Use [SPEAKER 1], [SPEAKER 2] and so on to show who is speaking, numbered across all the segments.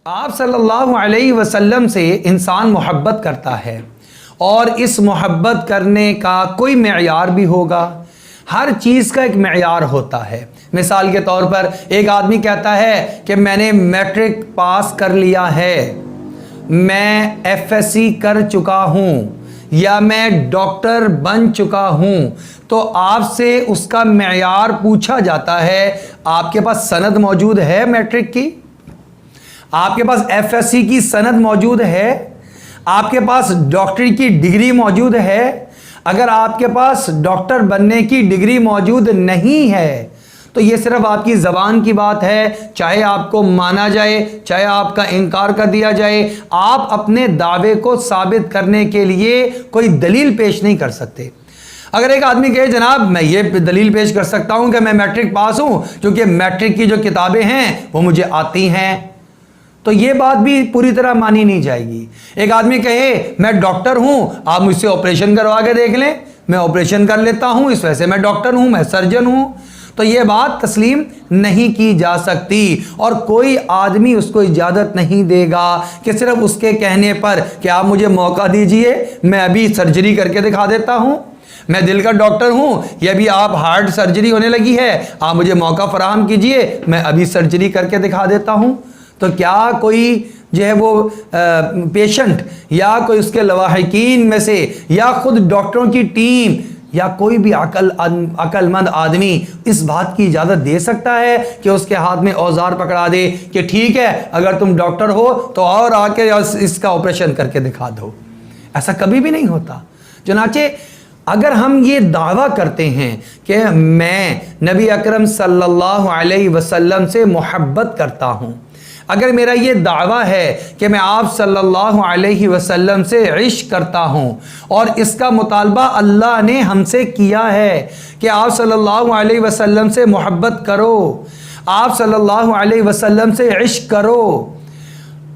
[SPEAKER 1] आप सल्लल्लाहु अलैहि वसल्लम से इंसान मोहब्बत करता है और इस मोहब्बत करने का कोई मेयार भी होगा। हर चीज़ का एक मेयार होता है। मिसाल के तौर पर एक आदमी कहता है कि मैंने मैट्रिक पास कर लिया है, मैं एफएससी कर चुका हूँ या मैं डॉक्टर बन चुका हूँ, तो आपसे उसका मेयार पूछा जाता है। आपके पास सनद मौजूद है मैट्रिक की? आपके पास एफएससी की सनद मौजूद है? आपके पास डॉक्टरी की डिग्री मौजूद है? अगर आपके पास डॉक्टर बनने की डिग्री मौजूद नहीं है तो ये सिर्फ आपकी ज़बान की बात है, चाहे आपको माना जाए चाहे आपका इनकार कर दिया जाए। आप अपने दावे को साबित करने के लिए कोई दलील पेश नहीं कर सकते। अगर एक आदमी कहे जनाब मैं ये दलील पेश कर सकता हूं कि मैं मैट्रिक पास हूं क्योंकि मैट्रिक की जो किताबें हैं वो मुझे आती हैं, तो ये बात भी पूरी तरह मानी नहीं जाएगी। एक आदमी कहे मैं डॉक्टर हूं, आप मुझसे ऑपरेशन करवा के देख लें, मैं ऑपरेशन कर लेता हूं, इस वजह से मैं डॉक्टर हूं, मैं सर्जन हूं, तो ये बात तस्लीम नहीं की जा सकती और कोई आदमी उसको इजाज़त नहीं देगा कि सिर्फ उसके कहने पर कि आप मुझे मौका दीजिए, मैं अभी सर्जरी करके दिखा देता हूं, मैं दिल का डॉक्टर हूं, ये अभी आप हार्ट सर्जरी होने लगी है, आप मुझे मौका फराहम कीजिए, मैं अभी सर्जरी करके दिखा देता हूं। तो क्या कोई जो है वो पेशेंट या कोई उसके लवाहिकीन में से या खुद डॉक्टरों की टीम या कोई भी अक्लमंद आदमी इस बात की इजाज़त दे सकता है कि उसके हाथ में औजार पकड़ा दे कि ठीक है अगर तुम डॉक्टर हो तो और आके इसका ऑपरेशन करके दिखा दो? ऐसा कभी भी नहीं होता। चुनाचे अगर हम ये दावा करते हैं कि मैं नबी अकरम सल्लल्लाहु अलैहि वसल्लम से मोहब्बत करता हूँ, अगर मेरा ये दावा है कि मैं आप सल्लल्लाहु अलैहि वसल्लम से इश्क करता हूँ और इसका मुतालबा अल्लाह ने हमसे किया है कि आप सल्लल्लाहु अलैहि वसल्लम से मोहब्बत करो, आप सल्लल्लाहु अलैहि वसल्लम से इश्क करो,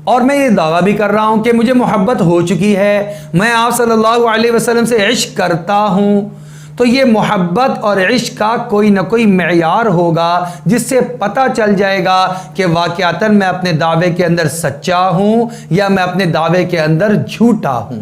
[SPEAKER 1] और मैं ये दावा भी कर रहा हूँ कि मुझे मोहब्बत हो चुकी है, मैं आप सल्लल्लाहु अलैहि वसल्लम से इश्क करता हूँ, तो ये मोहब्बत और इश्क का कोई ना कोई मेयार होगा जिससे पता चल जाएगा कि वाक़यातन मैं अपने दावे के अंदर सच्चा हूँ या मैं अपने दावे के अंदर झूठा हूँ।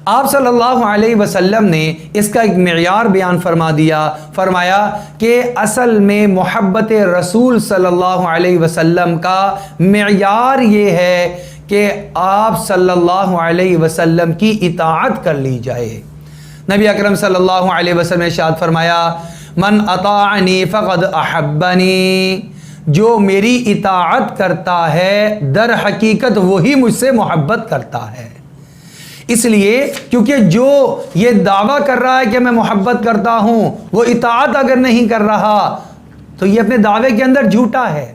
[SPEAKER 1] आप सल्लल्लाहु अलैहि वसल्लम ने इसका एक मेयार बयान फरमा दिया, फरमाया कि असल में मोहब्बत रसूल सल्लल्लाहु अलैहि वसल्लम का मेयार ये है कि आप सल्लल्लाहु अलैहि वसल्लम की इताअत कर ली जाए। नबी अकरम सल्लल्लाहु अलैहि वसल्लम ने इरशाद फरमाया मन अताअनी फ़क़द अहब्बनी, जो मेरी इताअत करता है दर हकीकत वही मुझसे मोहब्बत करता है। इसलिए क्योंकि जो ये दावा कर रहा है कि मैं मोहब्बत करता हूँ वो इताअत अगर नहीं कर रहा तो ये अपने दावे के अंदर झूठा है।